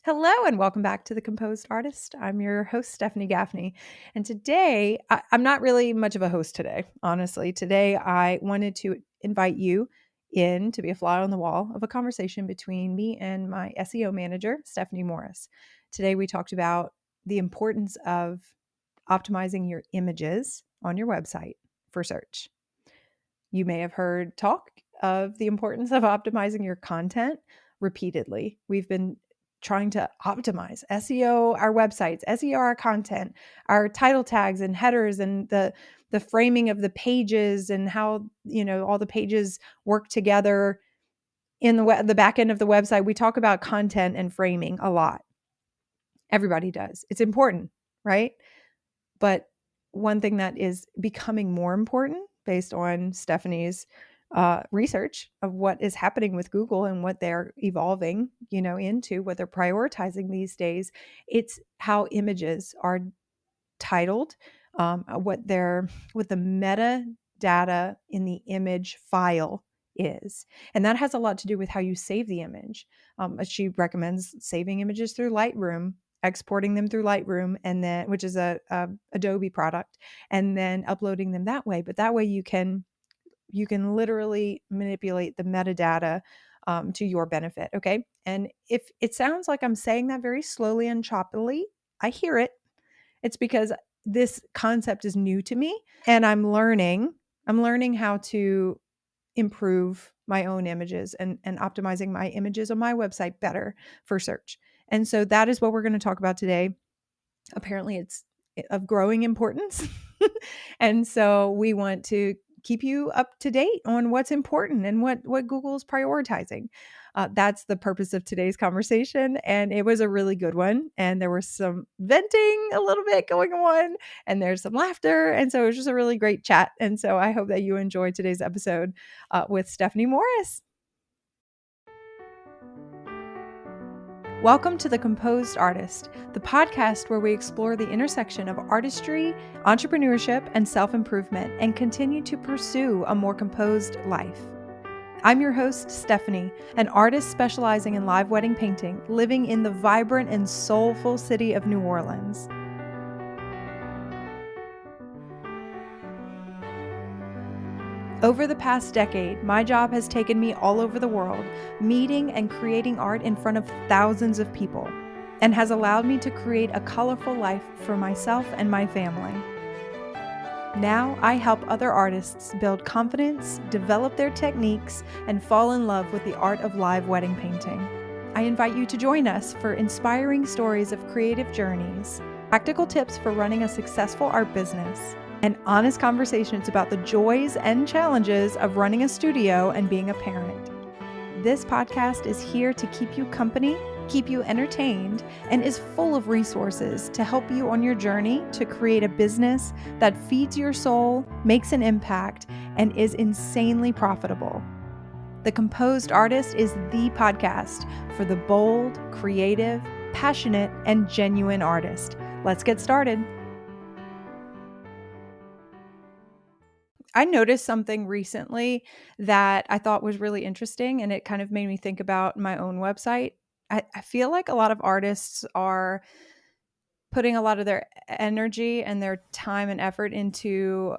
Hello and welcome back to The Composed Artist. I'm your host, Stephanie Gaffney. And today, I'm not really much of a host today, honestly. Today, I wanted to invite you in to be a fly on the wall of a conversation between me and my SEO manager, Stefanie Morris. Today, we talked about the importance of optimizing your images on your website for search. You may have heard talk of the importance of optimizing your content repeatedly. We've been trying to optimize SEO our websites, SEO our content, our title tags and headers, and the framing of the pages, and how all the pages work together in the back end of the website. We talk about content and framing a lot. Everybody does. It's important, right? But one thing that is becoming more important based on Stefanie's research of what is happening with Google and what they're evolving, into what they're prioritizing these days, it's how images are titled, what the metadata in the image file is. And that has a lot to do with how you save the image. She recommends saving images through Lightroom, exporting them through Lightroom, and then, which is a Adobe product, and then uploading them that way. But that way you can literally manipulate the metadata to your benefit. Okay. And if it sounds like I'm saying that very slowly and choppily, I hear it. It's because this concept is new to me, and I'm learning how to improve my own images and optimizing my images on my website better for search. And so that is what we're going to talk about today. Apparently it's of growing importance. And so we want to keep you up to date on what's important and what Google's prioritizing. That's the purpose of today's conversation. And it was a really good one. And there was some venting a little bit going on, and there's some laughter. And so it was just a really great chat. And so I hope that you enjoyed today's episode with Stefanie Morris. Welcome to The Composed Artist, the podcast where we explore the intersection of artistry, entrepreneurship, and self-improvement, and continue to pursue a more composed life. I'm your host, Stephanie, an artist specializing in live wedding painting, living in the vibrant and soulful city of New Orleans. Over the past decade, my job has taken me all over the world, meeting and creating art in front of thousands of people, and has allowed me to create a colorful life for myself and my family. Now, I help other artists build confidence, develop their techniques, and fall in love with the art of live wedding painting. I invite you to join us for inspiring stories of creative journeys, practical tips for running a successful art business, and honest conversations about the joys and challenges of running a studio and being a parent. This podcast is here to keep you company, keep you entertained, and is full of resources to help you on your journey to create a business that feeds your soul, makes an impact, and is insanely profitable. The Composed Artist is the podcast for the bold, creative, passionate, and genuine artist. Let's get started. I noticed something recently that I thought was really interesting, and it kind of made me think about my own website. I feel like a lot of artists are putting a lot of their energy and their time and effort into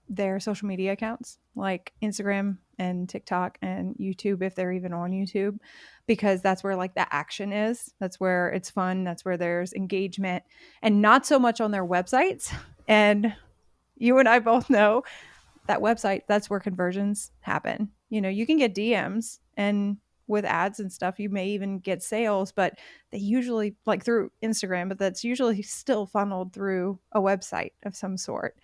their social media accounts, like Instagram and TikTok and YouTube, if they're even on YouTube, because that's where like the action is. That's where it's fun. That's where there's engagement, and not so much on their websites. And you and I both know that website, that's where conversions happen. You can get DMs, and with ads and stuff, you may even get sales, but they usually like through Instagram, but that's usually still funneled through a website of some sort.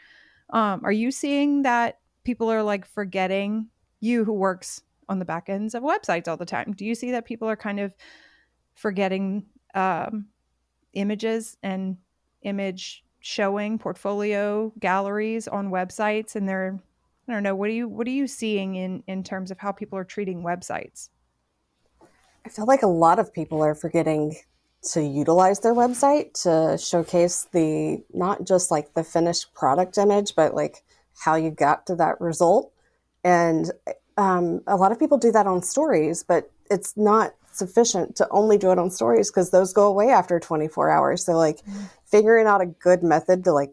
Are you seeing that people are like forgetting, you who works on the back ends of websites all the time? Do you see that people are kind of forgetting images and image showing portfolio galleries on websites, and I don't know, what are you seeing in terms of how people are treating websites? I feel like a lot of people are forgetting to utilize their website to showcase not just like the finished product image, but like how you got to that result. And a lot of people do that on stories, but it's not sufficient to only do it on stories because those go away after 24 hours. So like figuring out a good method to like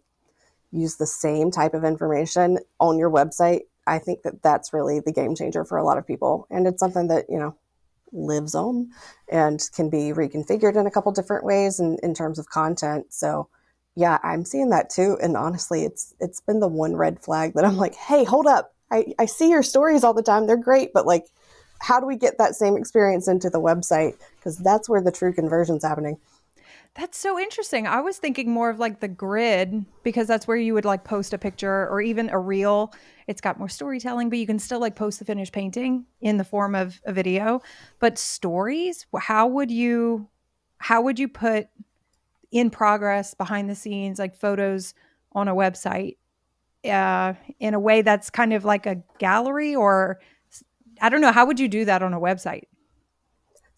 use the same type of information on your website, I think that that's really the game changer for a lot of people. And it's something that, lives on and can be reconfigured in a couple different ways in terms of content. So yeah, I'm seeing that too. And honestly, it's been the one red flag that I'm like, hey, hold up. I see your stories all the time. They're great, but like, how do we get that same experience into the website? Because that's where the true conversion's happening. That's so interesting. I was thinking more of like the grid because that's where you would like post a picture or even a reel. It's got more storytelling, but you can still like post the finished painting in the form of a video. But stories, how would you put in progress behind the scenes like photos on a website in a way that's kind of like a gallery or I don't know, how would you do that on a website?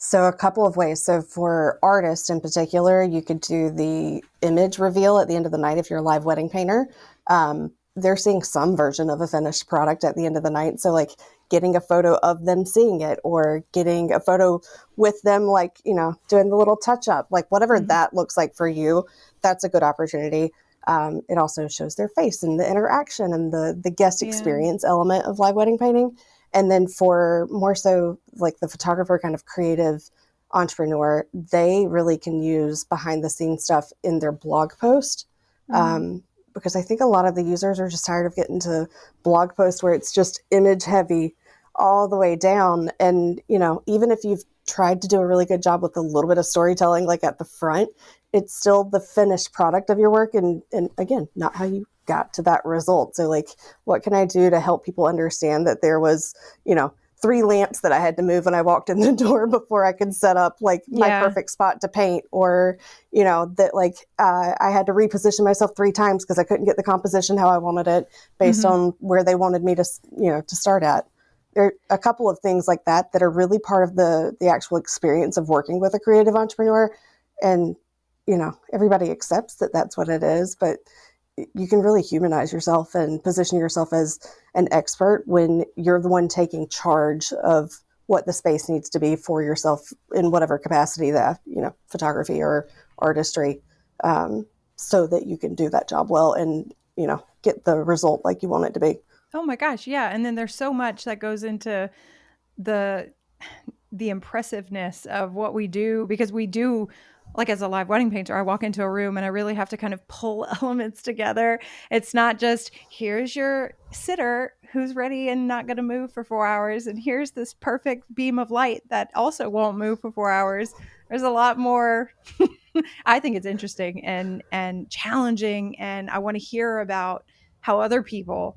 So a couple of ways. So for artists in particular, you could do the image reveal at the end of the night if you're a live wedding painter. They're seeing some version of a finished product at the end of the night. So like getting a photo of them seeing it or getting a photo with them, like, doing the little touch up, like whatever Mhm. that looks like for you, that's a good opportunity. It also shows their face and the interaction and the guest Yeah. experience element of live wedding painting. And then for more so like the photographer kind of creative entrepreneur, they really can use behind the scenes stuff in their blog post. Mhm. Because I think a lot of the users are just tired of getting to blog posts where it's just image heavy all the way down. And, even if you've tried to do a really good job with a little bit of storytelling, like at the front, it's still the finished product of your work. And again, not how you got to that result. So like, what can I do to help people understand that there was, 3 lamps that I had to move when I walked in the door before I could set up like my Yeah. perfect spot to paint, or that like I had to reposition myself 3 times because I couldn't get the composition how I wanted it based Mhm. on where they wanted me to to start at. There are a couple of things like that are really part of the actual experience of working with a creative entrepreneur, and everybody accepts that that's what it is, but you can really humanize yourself and position yourself as an expert when you're the one taking charge of what the space needs to be for yourself in whatever capacity, that photography or artistry, um, so that you can do that job well and get the result like you want it to be. Oh my gosh, yeah, and then there's so much that goes into the the impressiveness of what we do because we do like as a live wedding painter, I walk into a room and I really have to kind of pull elements together. It's not just here's your sitter who's ready and not going to move for 4 hours and here's this perfect beam of light that also won't move for 4 hours. There's a lot more. I think it's interesting and challenging and I want to hear about how other people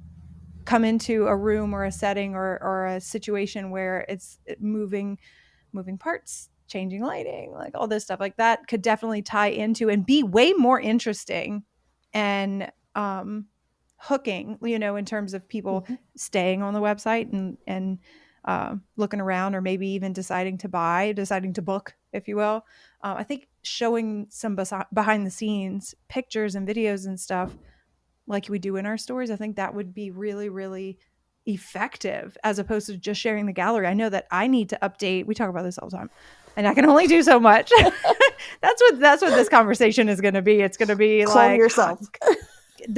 come into a room or a setting or a situation where it's moving parts, changing lighting, like all this stuff like that could definitely tie into and be way more interesting and hooking, in terms of people Mm-hmm. staying on the website and looking around or maybe even deciding to book, if you will. I think showing some behind the scenes pictures and videos and stuff like we do in our stories, I think that would be really, really effective as opposed to just sharing the gallery. I know that I need to update. We talk about this all the time, and I can only do so much. That's what this conversation is going to be. It's going to be Clone like yourself.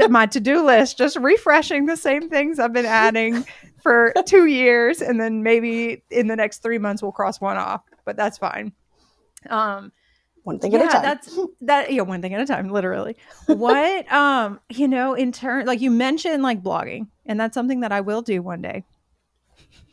my to-do list, just refreshing the same things I've been adding for 2 years, and then maybe in the next 3 months we'll cross one off. But that's fine. Um, One thing at a yeah, time. that's that yeah, one thing at a time, literally. What in turn like you mentioned like blogging, and that's something that I will do one day.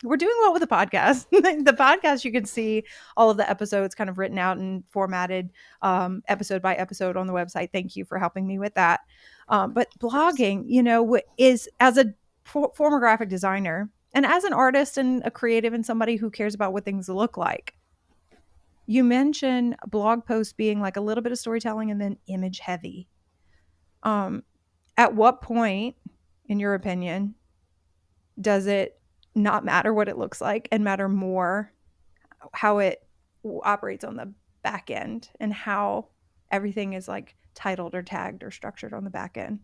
We're doing well with the podcast. The podcast, you can see all of the episodes kind of written out and formatted episode by episode on the website. Thank you for helping me with that. But Of course. blogging, is as a former graphic designer and as an artist and a creative and somebody who cares about what things look like. You mentioned blog posts being like a little bit of storytelling and then image heavy. Um, at what point, in your opinion, does it not matter what it looks like and matter more how it operates on the back end and how everything is like titled or tagged or structured on the back end?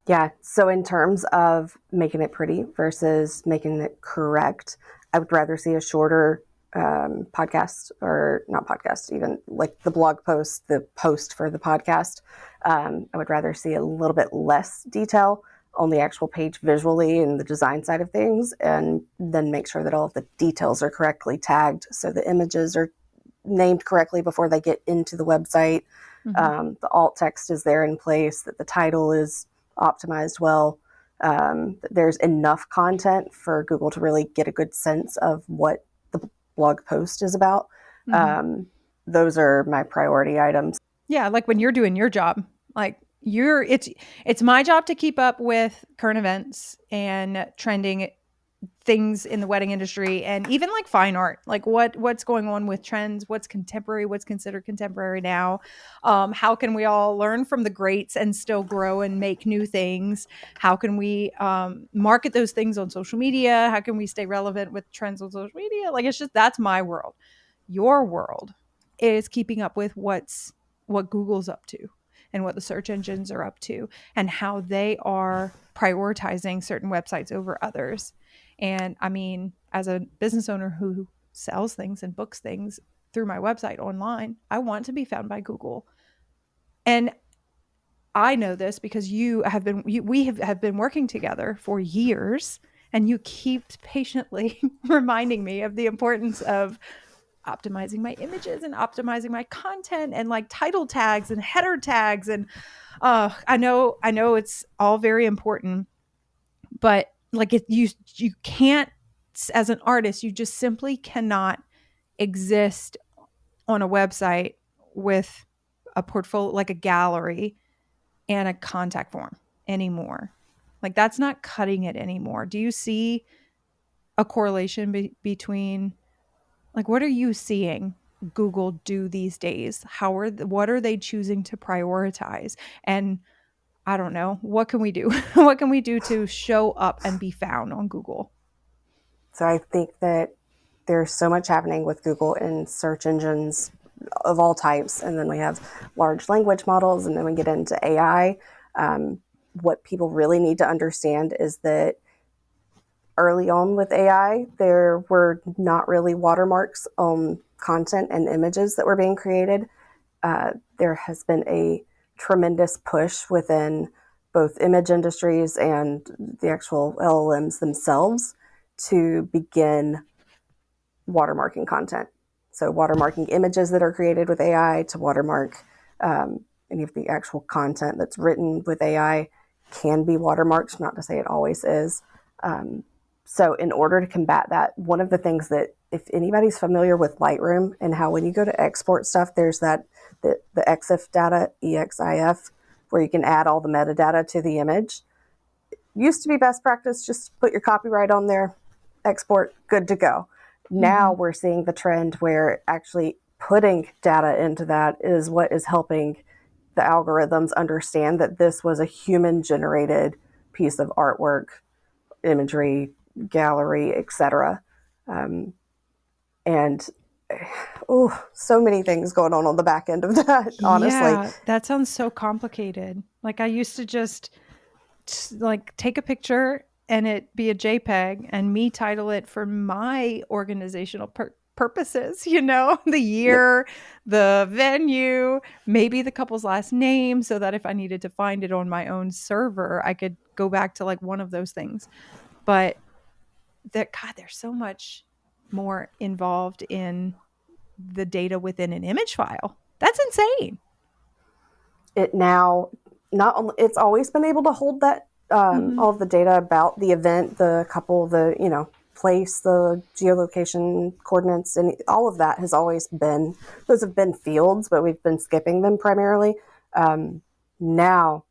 Yeah. So in terms of making it pretty versus making it correct, I would rather see a shorter podcast, or not podcast, even like the blog post, the post for the podcast. I would rather see a little bit less detail on the actual page visually and the design side of things, and then make sure that all of the details are correctly tagged so the images are named correctly before they get into the website. The alt text is there in place, that the title is optimized well. There's enough content for Google to really get a good sense of what the blog post is about. Those are my priority items. Yeah, like when you're doing your job, like it's my job to keep up with current events and trending things in the wedding industry, and even like fine art, like what's going on with trends, what's contemporary, what's considered contemporary now. How can we all learn from the greats and still grow and make new things? How can we market those things on social media? How can we stay relevant with trends on social media? Like, it's just, that's my world. Your world is keeping up with what Google's up to and what the search engines are up to and how they are prioritizing certain websites over others. And I mean, as a business owner who sells things and books things through my website online, I want to be found by Google. And I know this because we have been working together for years, and you keep patiently reminding me of the importance of optimizing my images and optimizing my content and like title tags and header tags. And I know it's all very important, but like you can't, as an artist, you just simply cannot exist on a website with a portfolio, like a gallery and a contact form anymore. Like, that's not cutting it anymore. Do you see a correlation between, like, what are you seeing Google do these days? What are they choosing to prioritize? And I don't know, what can we do? What can we do to show up and be found on Google? So I think that there's so much happening with Google and search engines of all types. And then we have large language models, and then we get into AI. What people really need to understand is that early on with AI, there were not really watermarks on content and images that were being created. There has been a tremendous push within both image industries and the actual LLMs themselves to begin watermarking content. So watermarking images that are created with AI, to watermark any of the actual content that's written with AI can be watermarked, not to say it always is. So in order to combat that, one of the things that, if anybody's familiar with Lightroom and how when you go to export stuff, there's that the EXIF data, EXIF, where you can add all the metadata to the image. Used to be best practice, just put your copyright on there, export, good to go. Now we're seeing the trend where actually putting data into that is what is helping the algorithms understand that this was a human generated piece of artwork, imagery, gallery, etc. And so many things going on the back end of that, honestly. Yeah, that sounds so complicated. Like, I used to just like take a picture and it be a JPEG and me title it for my organizational purposes, the Yep. year, the venue, maybe the couple's last name, so that if I needed to find it on my own server, I could go back to like one of those things. But God, there's so much more involved in the data within an image file. That's insane. It now, not only, it's always been able to hold that Mm-hmm. all of the data about the event, the couple, the place, the geolocation coordinates, and all of that has always been, those have been fields, but we've been skipping them primarily. Now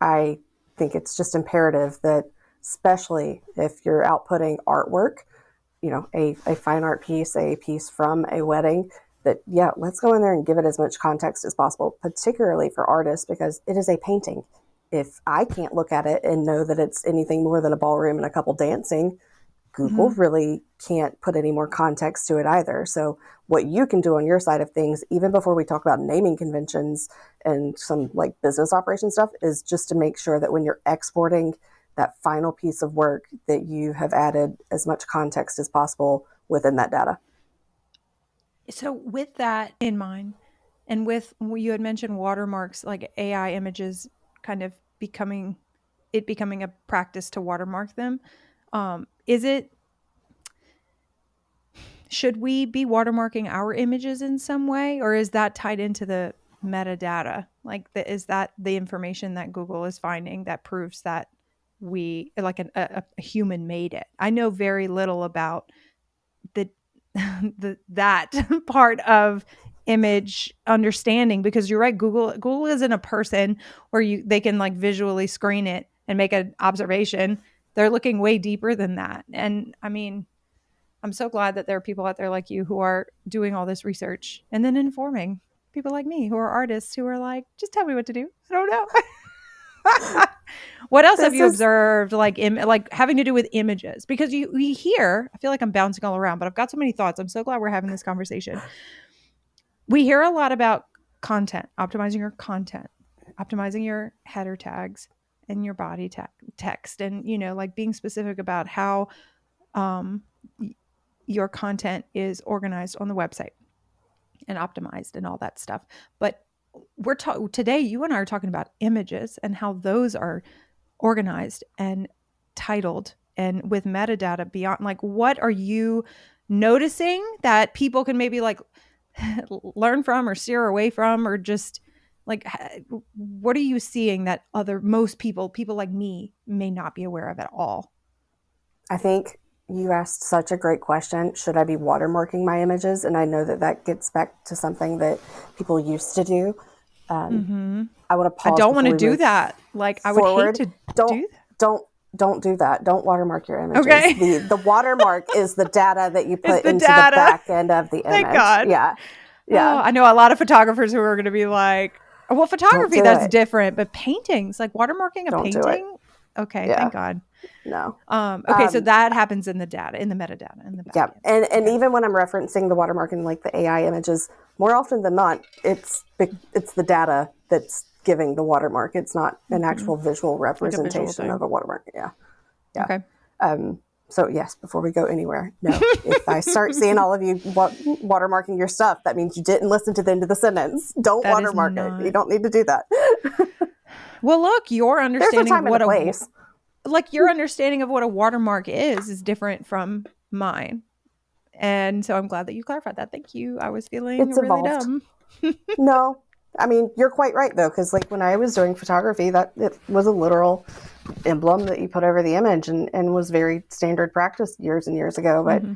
I think it's just imperative that, especially if you're outputting artwork, a fine art piece, a piece from a wedding, that, yeah, let's go in there and give it as much context as possible, particularly for artists, because it is a painting. If I can't look at it and know that it's anything more than a ballroom and a couple dancing, Google Mm-hmm. really can't put any more context to it either. So what you can do on your side of things, even before we talk about naming conventions and some like business operation stuff, is just to make sure that when you're exporting that final piece of work, that you have added as much context as possible within that data. So with that in mind, and with you had mentioned watermarks, like AI images kind of becoming a practice to watermark them. Is it Should we be watermarking our images in some way, or is that tied into the metadata? Like, is that the information that Google is finding that proves that we, like, a human made it? I know very little about the that part of image understanding, because you're right, Google isn't a person where they can like visually screen it and make an observation. They're looking way deeper than that. And I mean, I'm so glad that there are people out there like you who are doing all this research and then informing people like me who are artists who are like, just tell me what to do. I don't know. What else have This you is observed, like having to do with images? Because we hear, I feel like I'm bouncing all around, but I've got so many thoughts. I'm so glad we're having this conversation. We hear a lot about content, optimizing your content, optimizing your header tags and your body text, and like being specific about how um, your content is organized on the website and optimized and all that stuff. But today, you and I are talking about images and how those are organized and titled and with metadata beyond. Like, what are you noticing that people can maybe like learn from or steer away from, or just like, what are you seeing that most people like me may not be aware of at all? I think you asked such a great question. Should I be watermarking my images? And I know that that gets back to something that people used to do. Mm-hmm. I want to I pause don't want before to we do move that. Like, I would hate forward. to Don't do don't don't do that. Don't watermark your that. images. Okay. The watermark is the data that you It's put the into the data. back end of the Thank image. God. Yeah. Oh, Yeah. I know a lot of photographers who are going to be like, well, Don't photography, do that's it. different, but paintings, like watermarking a Don't do it. painting. Okay. Yeah. Thank God. No. Okay. So Um, that happens in the data, in the metadata, in the back yeah. end. And Okay. even when I'm referencing the watermarking, like the AI images, more often than not, it's the data that's giving the watermark. It's not an Mm-hmm. actual visual Like a visual representation of thing. a watermark. Yeah. Yeah. Okay. So yes, before we go anywhere, no. If I start seeing all of you watermarking your stuff, that means you didn't listen to the end of the sentence. Don't That is watermark it. You not. don't need to do that. Well, look, There's a time and a place. your understanding of what a watermark is different from mine. And so I'm glad that you clarified that. Thank you. I was feeling It's really evolved. dumb. No, I mean you're quite right though, because like when I was doing photography, that it was a literal emblem that you put over the image, and was very standard practice years and years ago. But Mm-hmm.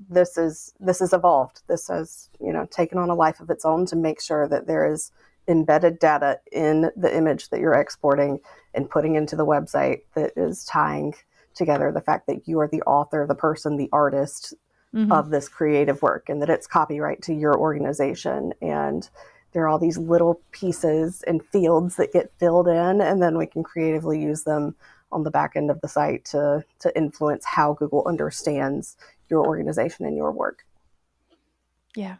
this is evolved. This has taken on a life of its own to make sure that there is embedded data in the image that you're exporting and putting into the website that is tying together the fact that you are the author, the person, the artist Mm-hmm. of this creative work, and that it's copyright to your organization. And there are all these little pieces and fields that get filled in, and then we can creatively use them on the back end of the site to influence how Google understands your organization and your work. Yeah.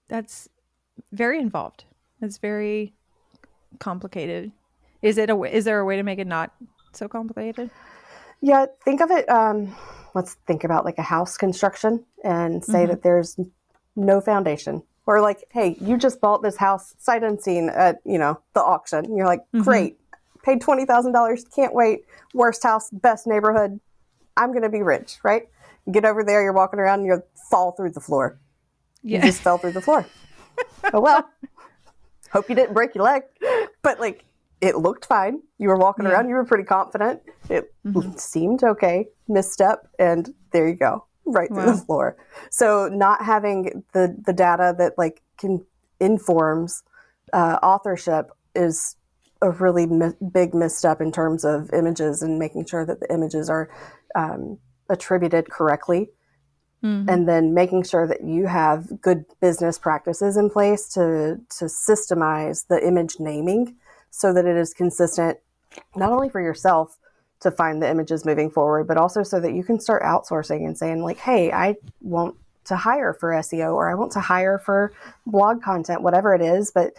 That's very involved. It's very complicated. Is there a way to make it not so complicated? Yeah, think of it. Let's think about like a house construction and say Mm-hmm. that there's no foundation. Or like, hey, you just bought this house sight unseen at the auction. And you're like, Mm-hmm. great, paid $20,000, can't wait. Worst house, best neighborhood. I'm gonna be rich, right? You get over there, you're walking around, and you fall through the floor. You Yeah. just fell through the floor. Oh well. Hope you didn't break your leg. But like, it looked fine. You were walking Yeah. around, you were pretty confident. It Mm-hmm. seemed okay. Misstep, and there you go, right through the Wow. floor. So not having the data that like can informs authorship is a really big misstep in terms of images, and making sure that the images are attributed correctly, Mm-hmm. and then making sure that you have good business practices in place to systemize the image naming so that it is consistent, not only for yourself to find the images moving forward, but also so that you can start outsourcing and saying like, hey, I want to hire for SEO, or I want to hire for blog content, whatever it is. But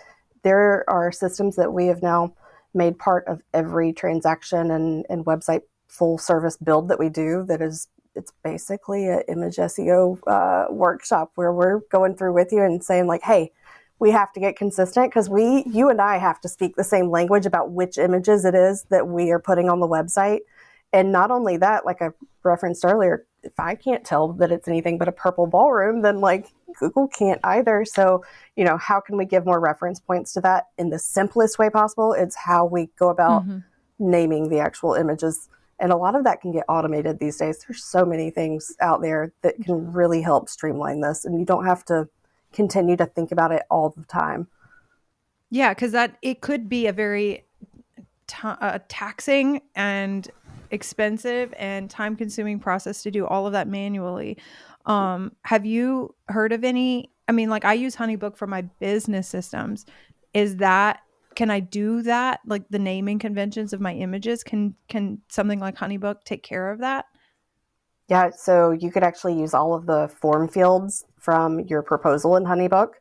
there are systems that we have now made part of every transaction and website full service build that we do, that is it's basically an image SEO workshop where we're going through with you and saying like, hey, we have to get consistent because you and I have to speak the same language about which images it is that we are putting on the website. And not only that, like I referenced earlier, if I can't tell that it's anything but a purple ballroom, then like Google can't either. So, how can we give more reference points to that in the simplest way possible? It's how we go about Mm-hmm. naming the actual images. And a lot of that can get automated these days. There's so many things out there that can really help streamline this. And you don't have to continue to think about it all the time. Yeah, because it could be a very taxing and expensive and time-consuming process to do all of that manually. Have you heard of any? I mean, like I use HoneyBook for my business systems. Can I do that? Like the naming conventions of my images, can something like HoneyBook take care of that? Yeah, so you could actually use all of the form fields from your proposal in HoneyBook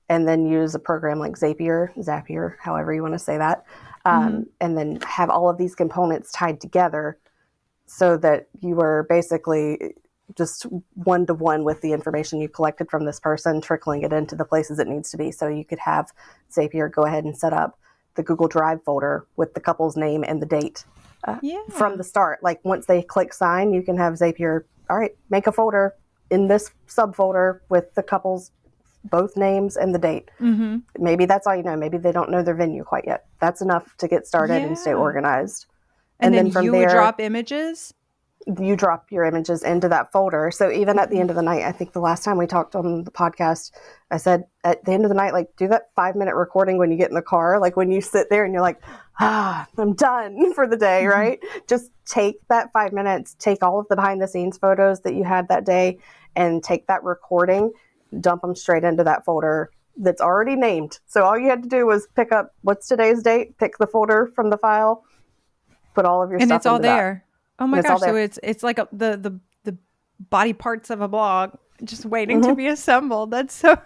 and then use a program like Zapier, however you want to say that, Mm-hmm. and then have all of these components tied together so that you are basically just one-to-one with the information you collected from this person, trickling it into the places it needs to be. So you could have Zapier go ahead and set up the Google Drive folder with the couple's name and the date from Yeah. the start. Like once they click sign, you can have Zapier, all right, make a folder in this subfolder with the couple's both names and the date. Mm-hmm. Maybe that's all you know. Maybe they don't know their venue quite yet. That's enough to get started and stay Yeah. organized. And And then then from you would there, drop images? you drop your images into that folder. So even at the Okay. end of the night, I think the last time we talked on the podcast, I said at the end of the night, like do that 5-minute recording when you get in the car, like when you sit there and you're like, I'm done for the day, Mm-hmm. right? Just take that 5 minutes, take all of the behind the scenes photos that you had that day and take that recording, dump them straight into that folder that's already named. So all you had to do was pick up what's today's date, pick the folder from the file, put all of your And stuff it's all into that. there. Oh And my it's all gosh. So there. it's like the body parts of a blog just waiting to Mm-hmm. be assembled. That's so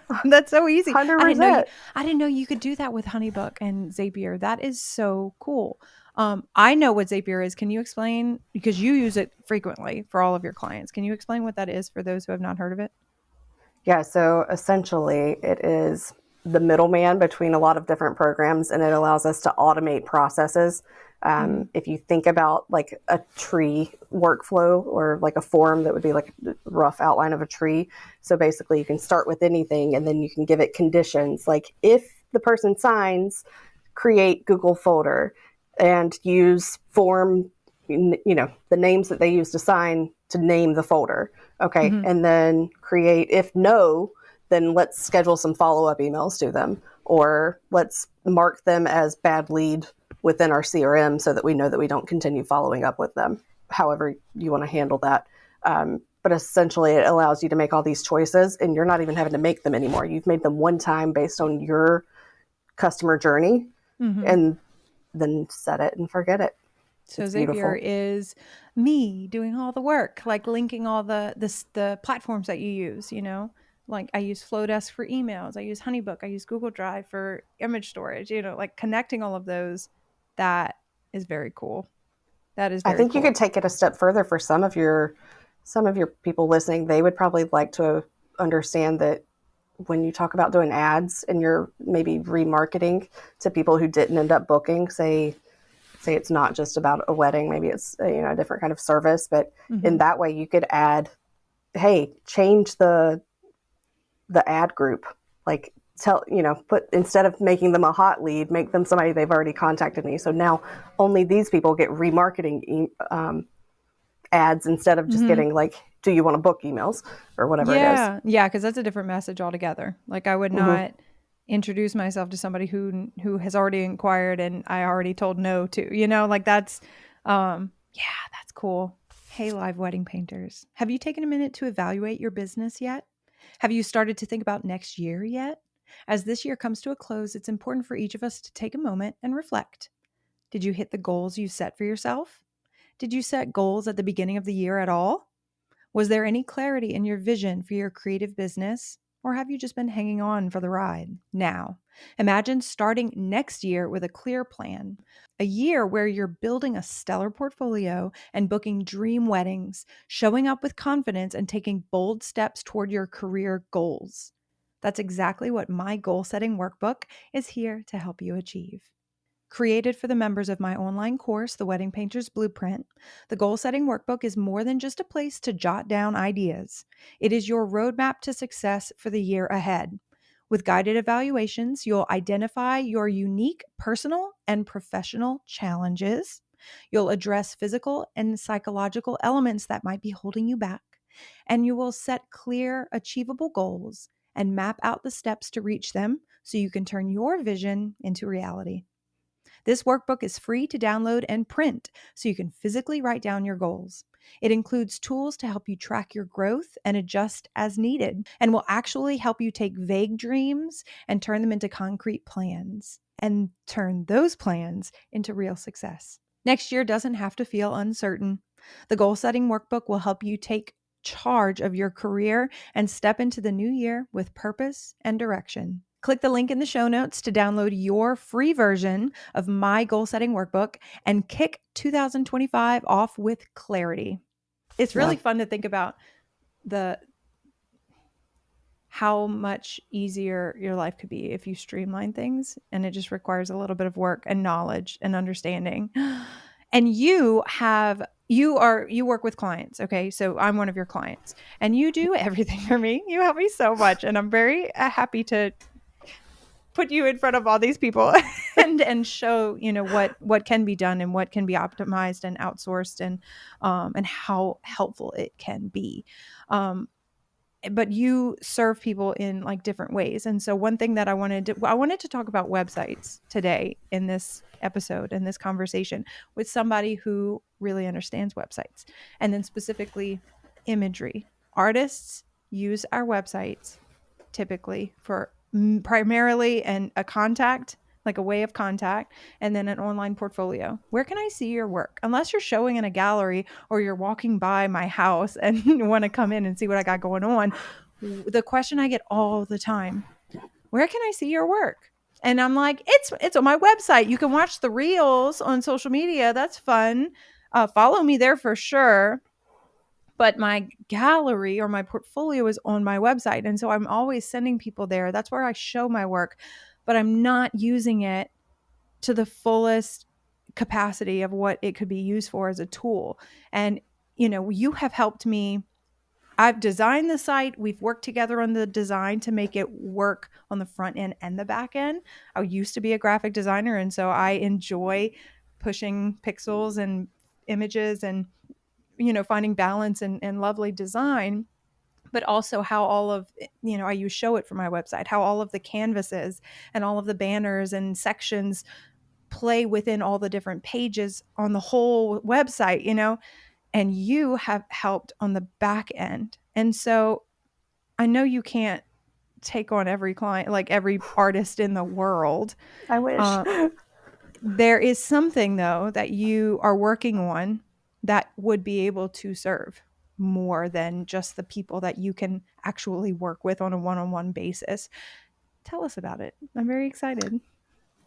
easy. I 100%. didn't know you could do that with HoneyBook and Zapier. That is so cool. I know what Zapier is. Can you explain, because you use it frequently for all of your clients? Can you explain what that is for those who have not heard of it? Yeah, so essentially it is the middleman between a lot of different programs and it allows us to automate processes. Mm-hmm. If you think about like a tree workflow or like a form that would be like a rough outline of a tree. So basically you can start with anything and then you can give it conditions like if the person signs, create Google folder and use form, the names that they use to sign to name the folder. Okay. Mm-hmm. And then create, if no, then let's schedule some follow up emails to them or let's mark them as bad lead within our CRM so that we know that we don't continue following up with them. However, you want to handle that. But essentially, it allows you to make all these choices and you're not even having to make them anymore. You've made them one time based on your customer journey Mm-hmm. and then set it and forget it. So It's Zapier beautiful. is me doing all the work, like linking all the platforms that you use, Like I use Flowdesk for emails, I use HoneyBook, I use Google Drive for image storage, like connecting all of those. That is very cool. That is I very think you cool. could take it a step further for some of your people listening. They would probably like to understand that when you talk about doing ads and you're maybe remarketing to people who didn't end up booking, say it's not just about a wedding, maybe it's a different kind of service, but in Mhm. that way you could add, hey, change the ad group, like put instead of making them a hot lead, make them somebody they've already contacted me. So now only these people get remarketing ads instead of just Mhm. getting like, do you want to book emails or whatever it is. Yeah. Yeah, cuz that's a different message altogether. Like I would Mm-hmm. not introduce myself to somebody who has already inquired and I already told no to. Like that's yeah, that's cool. Hey, live wedding painters. Have you taken a minute to evaluate your business yet? Have you started to think about next year yet? As this year comes to a close, it's important for each of us to take a moment and reflect. Did you hit the goals you set for yourself? Did you set goals at the beginning of the year at all? Was there any clarity in your vision for your creative business? Or have you just been hanging on for the ride? Now, imagine starting next year with a clear plan, a year where you're building a stellar portfolio and booking dream weddings, showing up with confidence and taking bold steps toward your career goals. That's exactly what my goal setting workbook is here to help you achieve. Created for the members of my online course, The Wedding Painter's Blueprint, the Goal Setting Workbook is more than just a place to jot down ideas. It is your roadmap to success for the year ahead. With guided evaluations, you'll identify your unique personal and professional challenges. You'll address physical and psychological elements that might be holding you back. And you will set clear, achievable goals and map out the steps to reach them so you can turn your vision into reality. This workbook is free to download and print so you can physically write down your goals. It includes tools to help you track your growth and adjust as needed, and will actually help you take vague dreams and turn them into concrete plans, and turn those plans into real success. Next year doesn't have to feel uncertain. The Goal Setting Workbook will help you take charge of your career and step into the new year with purpose and direction. Click the link in the show notes to download your free version of my goal setting workbook and kick 2025 off with clarity. It's really fun to think about the how much easier your life could be if you streamline things, and it just requires a little bit of work and knowledge and understanding. And you work with clients, okay? So I'm one of your clients, and you do everything for me. You help me so much, and I'm very happy to put you in front of all these people and show what can be done and what can be optimized and outsourced, and how helpful it can be. But you serve people in like different ways. And so one thing that I wanted to talk about websites today in this episode, in this conversation, with somebody who really understands websites, and then specifically imagery. Artists use our websites typically for primarily a contact, like a way of contact, and then an online portfolio. Where can I see your work? Unless you're showing in a gallery or you're walking by my house and want to come in and see what I got going on, the question I get all the time, where can I see your work? And I'm like, it's on my website. You can watch the reels on social media. That's fun. Follow me there for sure. But my gallery or my portfolio is on my website. And so I'm always sending people there. That's where I show my work, but I'm not using it to the fullest capacity of what it could be used for as a tool. And, you have helped me. I've designed the site. We've worked together on the design to make it work on the front end and the back end. I used to be a graphic designer, and so I enjoy pushing pixels and images and finding balance and lovely design, but also how all of, I use Show It for my website, how all of the canvases and all of the banners and sections play within all the different pages on the whole website, and you have helped on the back end. And so I know you can't take on every client, like every artist in the world. I wish. There is something, though, that you are working on that would be able to serve more than just the people that you can actually work with on a one-on-one basis. Tell us about it. I'm very excited.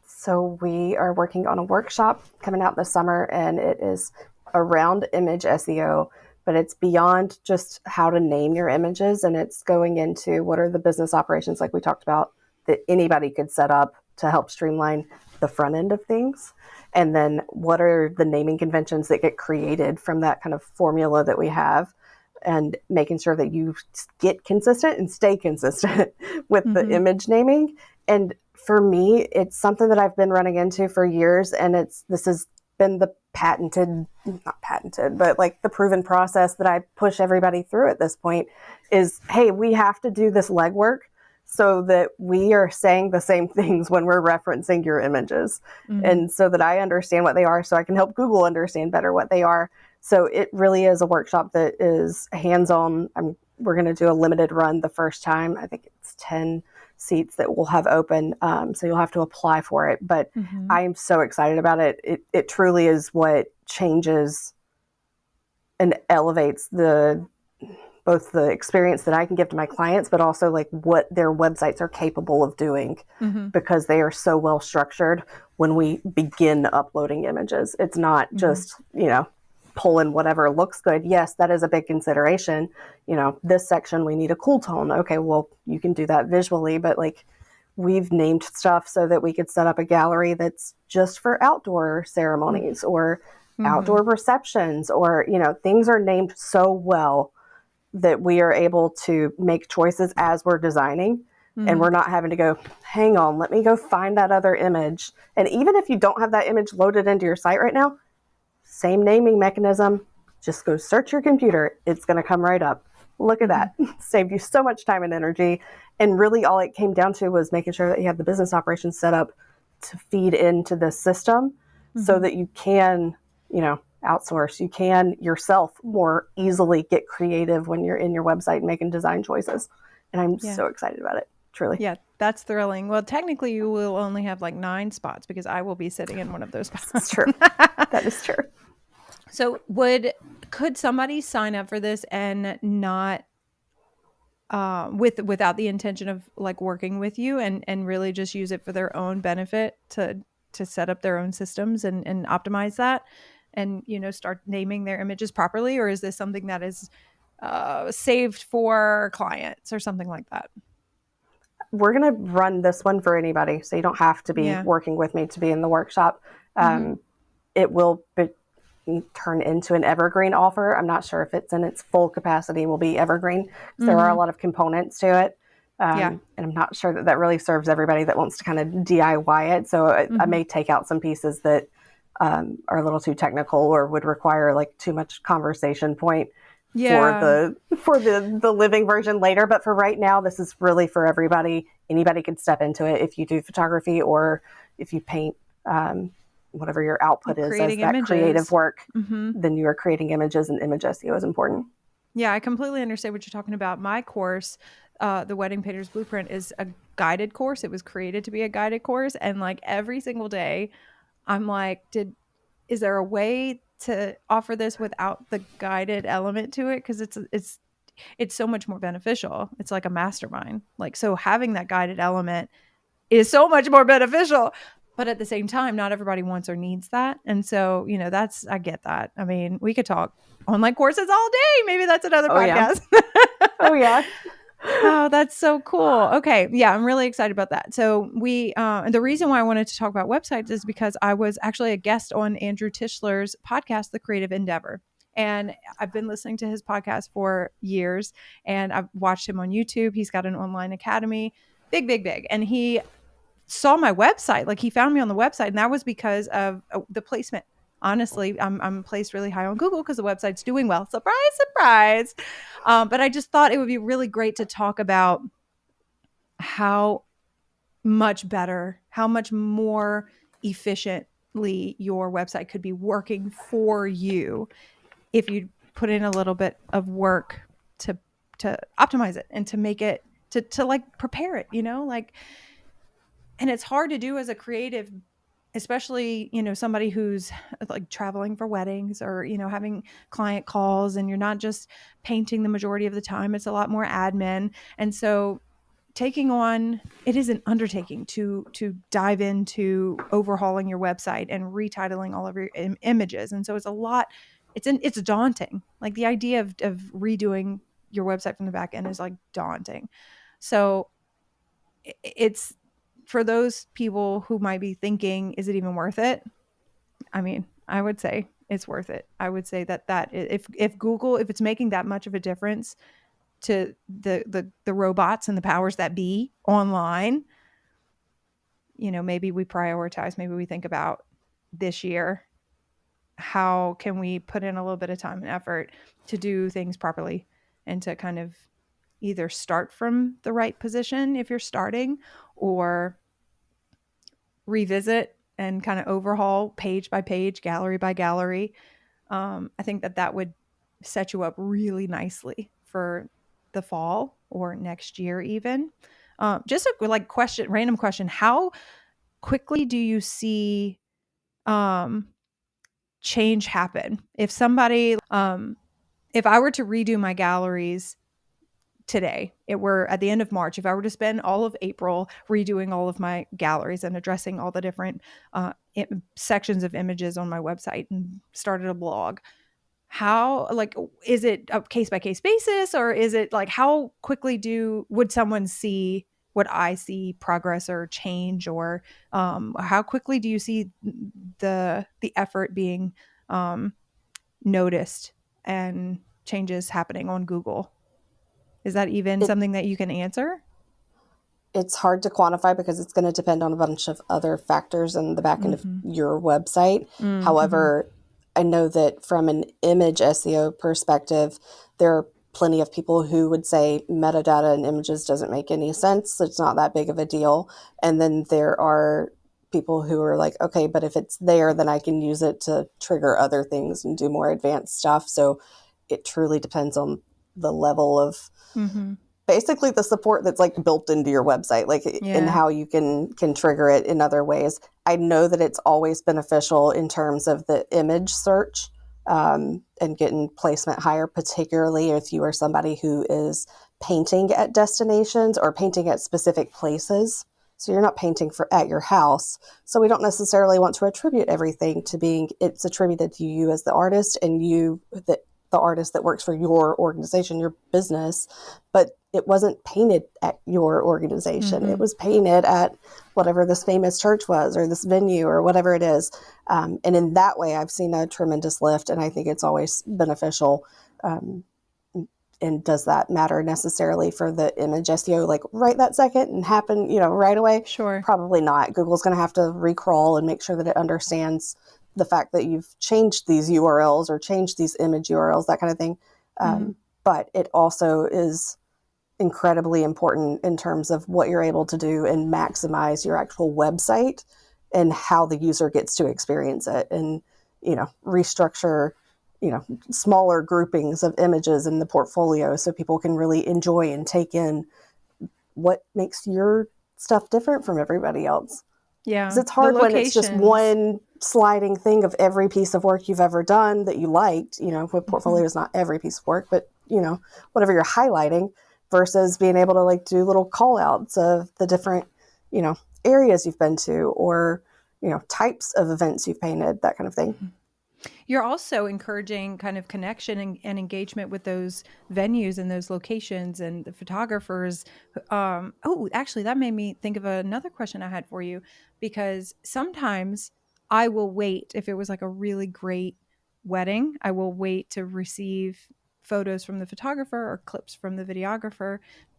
So we are working on a workshop coming out this summer, and it is around image SEO, but it's beyond just how to name your images, and it's going into what are the business operations, like we talked about, that anybody could set up to help streamline the front end of things. And then what are the naming conventions that get created from that kind of formula that we have, and making sure that you get consistent and stay consistent with the image naming. And for me, it's something that I've been running into for years, and this has been the not patented, but like the proven process that I push everybody through at this point is, hey, we have to do this legwork so that we are saying the same things when we're referencing your images. And so that I understand what they are, so I can help Google understand better what they are. So it really is a workshop that is hands-on. We're going to do a limited run the first time. I think it's 10 seats that we'll have open. So you'll have to apply for it. But I am so excited about it. It truly is what changes and elevates the both the experience that I can give to my clients, but also like what their websites are capable of doing, because they are so well structured when we begin uploading images. It's not just, pull in whatever looks good. Yes, that is a big consideration. This section, we need a cool tone. Okay, well, you can do that visually, but like we've named stuff so that we could set up a gallery that's just for outdoor ceremonies or outdoor receptions, or, things are named so well that we are able to make choices as we're designing. And we're not having to go, hang on, let me go find that other image. And even if you don't have that image loaded into your site right now, same naming mechanism, just go search your computer. It's going to come right up. Look at that. Saved you so much time and energy. And really all it came down to was making sure that you have the business operations set up to feed into the system so that you can, outsource. You can yourself more easily get creative when you're in your website making design choices. And I'm so excited about it, truly. Yeah, that's thrilling. Well, technically you will only have like 9 spots because I will be sitting in one of those spots. That's true. That is true. So could somebody sign up for this and not without the intention of like working with you and really just use it for their own benefit to set up their own systems and optimize that and start naming their images properly? Or is this something that is saved for clients or something like that? We're going to run this one for anybody, so you don't have to be working with me to be in the workshop. It will turn into an evergreen offer. I'm not sure if it's in its full capacity will be evergreen, because there are a lot of components to it. And I'm not sure that really serves everybody that wants to kind of DIY it. So I may take out some pieces that are a little too technical or would require like too much conversation point for the living version later. But for right now, this is really for everybody. Anybody can step into it. If you do photography or if you paint, whatever your output is as that creative work, then you are creating images, and image SEO is important. Yeah, I completely understand what you're talking about. My course, the Wedding Painter's Blueprint, is a guided course. It was created to be a guided course. And like every single day, I'm like, is there a way to offer this without the guided element to it? Because it's so much more beneficial. It's like a mastermind. Like, so having that guided element is so much more beneficial. But at the same time, not everybody wants or needs that. And so, I get that. I mean, we could talk online courses all day. Maybe that's another podcast. Oh, yeah. Oh, that's so cool. Okay. Yeah, I'm really excited about that. So the reason why I wanted to talk about websites is because I was actually a guest on Andrew Tischler's podcast, The Creative Endeavour. And I've been listening to his podcast for years, and I've watched him on YouTube. He's got an online academy, big, big, big. And he saw my website. Like, he found me on the website, and that was because of the placement. Honestly, I'm placed really high on Google because the website's doing well. Surprise, surprise. But I just thought it would be really great to talk about how much better, how much more efficiently your website could be working for you if you put in a little bit of work to optimize it and to make it to like prepare it, and it's hard to do as a creative, especially, somebody who's like traveling for weddings or, having client calls, and you're not just painting the majority of the time. It's a lot more admin. And so it is an undertaking to dive into overhauling your website and retitling all of your images. And so it's a lot, it's daunting. Like, the idea of redoing your website from the back end is like daunting. So it's for those people who might be thinking, is it even worth it? I mean, I would say it's worth it. I would say that if Google, if it's making that much of a difference to the robots and the powers that be online, maybe we prioritize, maybe we think about this year, how can we put in a little bit of time and effort to do things properly and to kind of either start from the right position if you're starting, or revisit and kind of overhaul page by page, gallery by gallery. I think that would set you up really nicely for the fall or next year even. Just a random question. How quickly do you see change happen? If somebody if I were to redo my galleries today, it were at the end of March, if I were to spend all of April redoing all of my galleries and addressing all the different sections of images on my website and started a blog, how, like, is it a case by case basis, or is it like how quickly would someone see what I see, progress or change, or how quickly do you see the effort being noticed and changes happening on Google? Is that even It something that you can answer? it's hard to quantify because it's going to depend on a bunch of other factors in the back end of Mm-hmm. your website. Mm-hmm. However, I know that from an image SEO perspective, there are plenty of people who would say metadata and images doesn't make any sense. It's not that big of a deal. And then there are people who are like, okay, but if it's there, then I can use it to trigger other things and do more advanced stuff. So it truly depends on the level of Mm-hmm. basically the support that's like built into your website, like in Yeah. how you can trigger it in other ways. I know that it's always beneficial in terms of the image search, and getting placement higher, particularly if you are somebody who is painting at destinations or painting at specific places. So you're not painting for at your house. So we don't necessarily want to attribute everything to being it's attributed to you as the artist and you the artist that works for your organization, your business, but it wasn't painted at your organization. Mm-hmm. It was painted at whatever this famous church was or this venue or whatever it is. And in that way, I've seen a tremendous lift, and I think it's always beneficial. Um, and does that matter necessarily for the image SEO, like right that second and happen, right away? Sure. Probably not. Google's going to have to recrawl and make sure that it understands the fact that you've changed these URLs or changed these image URLs, that kind of thing. Mm-hmm. But it also is incredibly important in terms of what you're able to do and maximize your actual website and how the user gets to experience it, and restructure smaller groupings of images in the portfolio so people can really enjoy and take in what makes your stuff different from everybody else. Because Yeah. it's The hard when it's just locations. one sliding thing of every piece of work you've ever done that you liked. A Mm-hmm. portfolio is not every piece of work, but whatever you're highlighting, versus being able to like do little call outs of the different, you know, areas you've been to, or types of events you've painted, that kind of thing. You're also encouraging kind of connection and engagement with those venues and those locations and the photographers. Oh, actually, that made me think of another question I had for you, because sometimes I will wait, if it was like a really great wedding, I will wait to receive photos from the photographer or clips from the videographer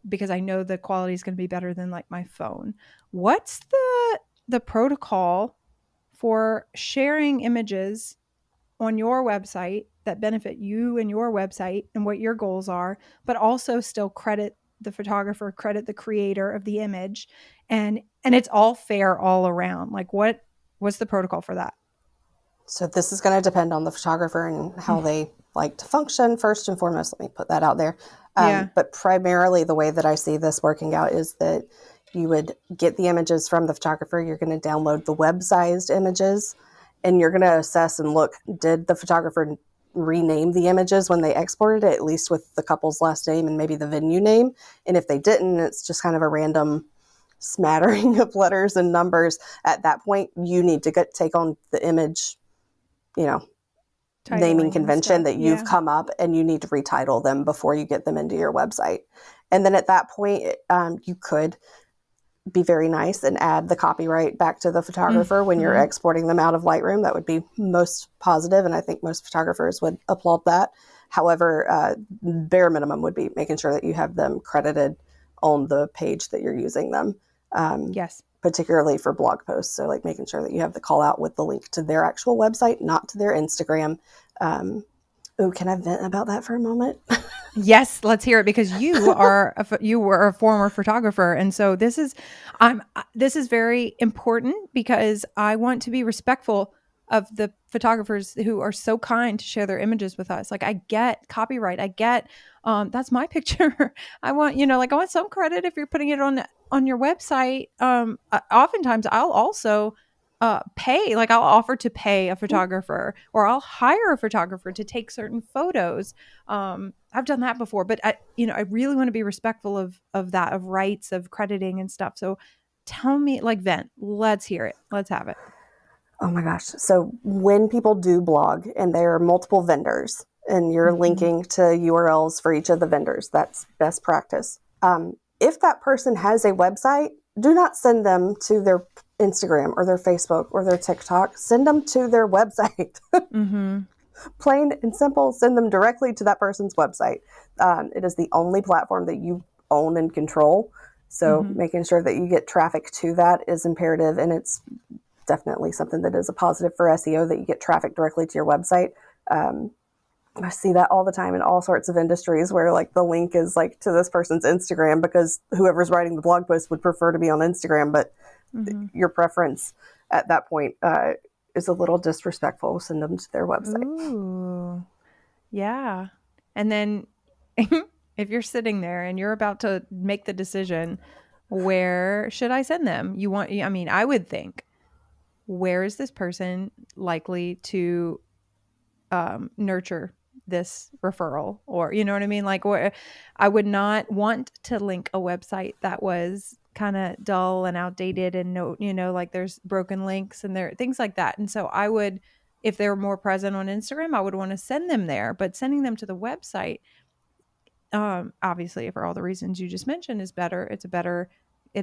because I know the quality is going to be better than like my phone. What's the protocol for sharing images on your website that benefit you and your website and what your goals are, but also still credit the photographer, credit the creator of the image, and it's all fair all around? Like what's the protocol for that? So this is going to depend on the photographer and how Mm. they like to function. First and foremost, let me put that out there. Yeah. But primarily, the way that I see this working out is that you would get the images from the photographer. You're going to download the web-sized images, and you're going to assess and look, did the photographer rename the images when they exported it, at least with the couple's last name and maybe the venue name? And if they didn't, it's just kind of a random smattering of letters and numbers. At that point, you need to take on the image, you know, naming Titling and convention stuff. that you've Yeah. come up, and you need to retitle them before you get them into your website. And then at that point, you could be very nice and add the copyright back to the photographer when you're Mm-hmm. exporting them out of Lightroom. That would be most positive, and I think most photographers would applaud that. However, bare minimum would be making sure that you have them credited on the page that you're using them, um, Yes. particularly for blog posts. So, like making sure that you have the call out with the link to their actual website, not to their Instagram. Um, oh, can I vent about that for a moment? Yes, let's hear it, because you were a former photographer, and so this is very important because I want to be respectful of the photographers who are so kind to share their images with us. Like, I get copyright, I get that's my picture. I want, like, I want some credit if you're putting it on your website. Oftentimes I'll also pay, like I'll offer to pay a photographer, or I'll hire a photographer to take certain photos. I've done that before, but I really want to be respectful of that, of rights, of crediting and stuff. So tell me, like, vent, let's hear it. Let's have it. Oh my gosh. So when people do blog and there are multiple vendors and you're Mm-hmm. linking to URLs for each of the vendors, that's best practice. If that person has a website, do not send them to their Instagram or their Facebook or their TikTok. Send them to their website. Mm-hmm. Plain and simple, send them directly to that person's website. It is the only platform that you own and control. So Mm-hmm. making sure that you get traffic to that is imperative, and it's definitely something that is a positive for SEO, that you get traffic directly to your website. Um, I see that all the time in all sorts of industries where like the link is like to this person's Instagram because whoever's writing the blog post would prefer to be on Instagram, but Mm-hmm. your preference at that point is a little disrespectful. Send them to their website. Ooh, yeah. And then if you're sitting there and you're about to make the decision, where should I send them? I mean, I would think, where is this person likely to nurture this referral? Or, you know what I mean? Like, where I would not want to link a website that was kind of dull and outdated and no, like there's broken links and there things like that. And so I would, if they're more present on Instagram, I would want to send them there. But sending them to the website, obviously for all the reasons you just mentioned, is better. It's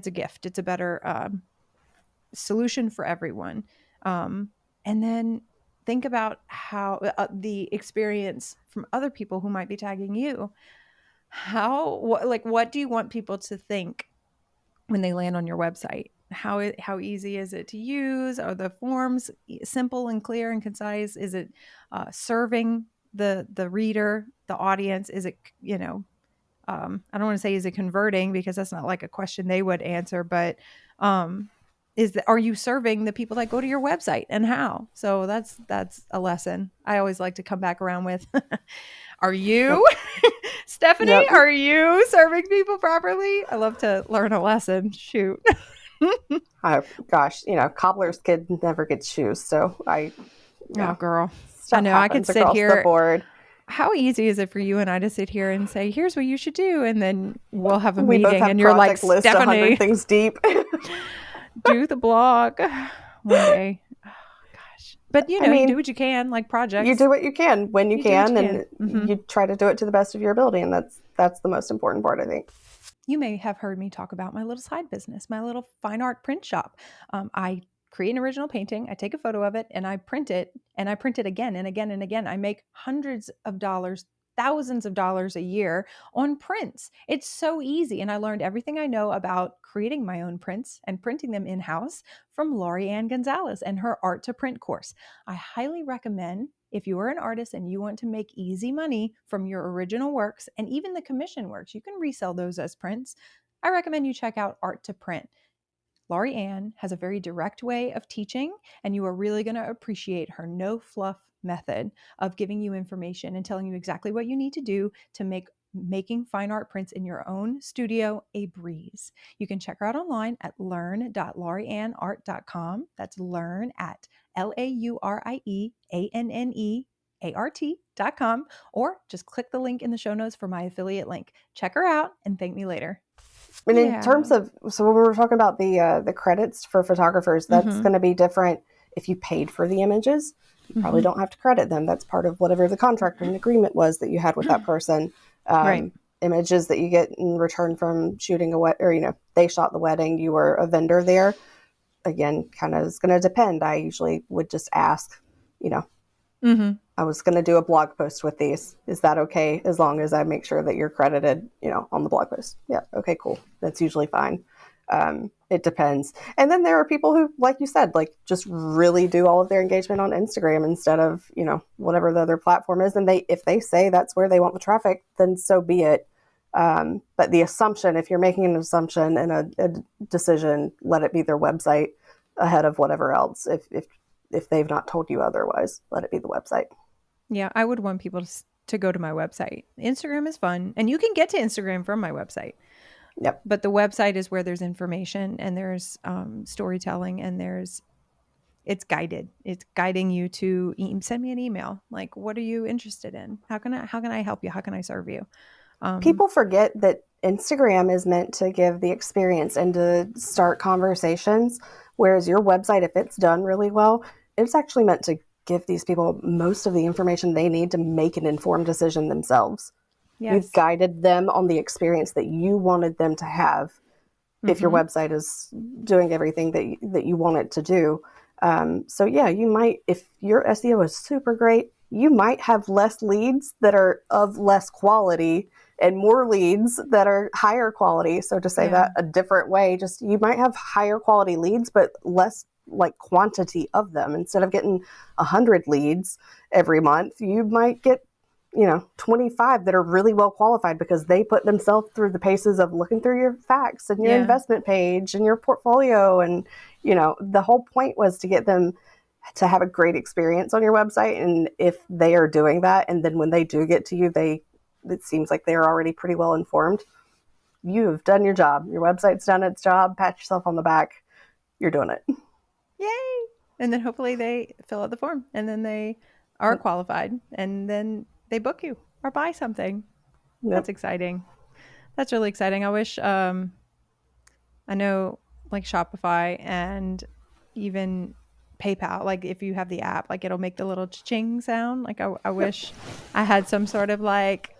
a gift. It's a better solution for everyone. Um, and then think about how the experience from other people who might be tagging you. What do you want people to think when they land on your website? How easy is it to use? Are the forms simple and clear and concise? Is it serving the reader, the audience? Is it, I don't want to say is it converting, because that's not like a question they would answer, but um, are you serving the people that go to your website, and how? So that's a lesson I always like to come back around with. Are Yep. you, Stephanie? Yep. Are you serving people properly? I love to learn a lesson. Shoot. Gosh, cobbler's kid never gets shoes. So Oh, girl. I stuff know. I could happens sit across the here. board. How easy is it for you and I to sit here and say, here's what you should do? And then we'll have a We both meeting have and you're like, project lists 100 Stephanie, things deep. do the blog one day. Oh, gosh. But I you do mean, what you can, like you projects. do what you can when you You do what you can, can. and Hmm. you try to do it to the best of your ability, and that's the most important part, I think. You may have heard me talk about my little side business, my little fine art print shop. I create an original painting, I take a photo of it, and I print it, and I print it again and again and again. I make hundreds of dollars, thousands of dollars a year on prints. It's so easy. And I learned everything I know about creating my own prints and printing them in house from Laurie Ann Gonzalez and her Art to Print course. I highly recommend, if you are an artist and you want to make easy money from your original works and even the commission works, you can resell those as prints. I recommend you check out Art to Print. Laurie Ann has a very direct way of teaching, and you are really going to appreciate her no fluff method of giving you information and telling you exactly what you need to do to make making fine art prints in your own studio a breeze. You can check her out online at learn.laurieannart.com. That's learn at LAURIEANNEART.com, or just click the link in the show notes for my affiliate link. Check her out and thank me later. And in terms Yeah. of, so when we were talking about the credits for photographers, that's Mm-hmm. going to be different. If you paid for the images, you probably Mm-hmm. don't have to credit them. That's part of whatever the contract and agreement was that you had with that person. Right. Images that you get in return from shooting a or they shot the wedding, you were a vendor there. Again, kind of is going to depend. I usually would just ask, you know, Mm-hmm. I was going to do a blog post with these. Is that okay? As long as I make sure that you're credited, on the blog post. Yeah. Okay, cool. That's usually fine. It depends. And then there are people who, like you said, like just really do all of their engagement on Instagram instead of, whatever the other platform is. And if they say that's where they want the traffic, then so be it. But the assumption, if you're making an assumption and a decision, let it be their website ahead of whatever else. If they've not told you otherwise, let it be the website. Yeah, I would want people to go to my website. Instagram is fun, and you can get to Instagram from my website. Yep. But the website is where there's information and there's storytelling and there's it's guided. It's guiding you to send me an email. Like, what are you interested in? How can I help you? How can I serve you? People forget that Instagram is meant to give the experience and to start conversations, whereas your website, if it's done really well, it's actually meant to give these people most of the information they need to make an informed decision themselves. You've Yes. guided them on the experience that you wanted them to have if your Mm-hmm. website is doing everything that you want it to do. So yeah, you might, if your SEO is super great, you might have less leads that are of less quality and more leads that are higher quality. So to say Yeah. that a different way, just you might have higher quality leads, but less like quantity of them. Instead of getting 100 leads every month, you might get 25 that are really well qualified because they put themselves through the paces of looking through your facts and your Yeah. investment page and your portfolio. And, the whole point was to get them to have a great experience on your website. And if they are doing that, and then when they do get to you, it seems like they're already pretty well informed. You have done your job. Your website's done its job. Pat yourself on the back. You're doing it. Yay. And then hopefully they fill out the form and then they are Yep. qualified and then they book you or buy something. That's Yep. exciting. That's really exciting. I wish I know like Shopify and even PayPal, like if you have the app, like it'll make the little ching sound. Like I Yep. wish I had some sort of like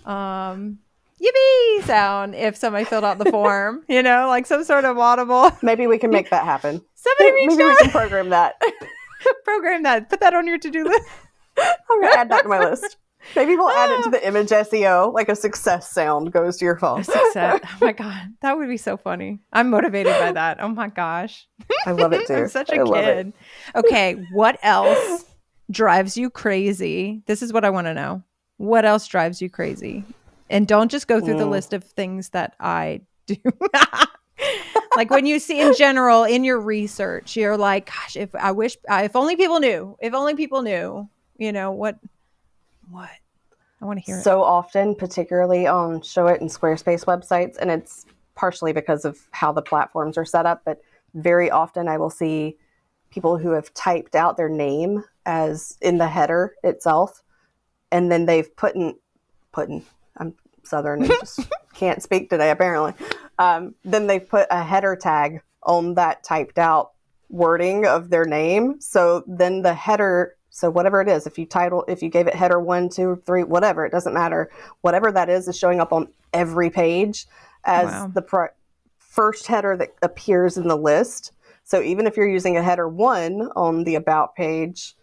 yippee sound if somebody filled out the form, like some sort of audible. Maybe we can make that happen. Somebody reached Maybe we can out. program that. Program that. Put that on your to-do list. I'm going to add that to my list. Maybe we'll add it to the image SEO, like a success sound goes to your phone. A success. Oh my God. That would be so funny. I'm motivated by that. Oh my gosh. I love it too. I'm such a I love it. kid. Okay. What else drives you crazy? This is what I want to know. What else drives you crazy? And don't just go through the list of things that I do. Like when you see in general in your research, you're like, gosh, if only people knew, what I want to hear it. So often, particularly on Show It and Squarespace websites, and it's partially because of how the platforms are set up, but very often I will see people who have typed out their name as in the header itself, and then they've I'm Southern and just can't speak today apparently. Then they've put a header tag on that typed out wording of their name. So then the header, so whatever it is, if you gave it header 1, 2, 3, whatever, it doesn't matter. Whatever that is showing up on every page as Wow. the first header that appears in the list. So even if you're using a header 1 on the about page,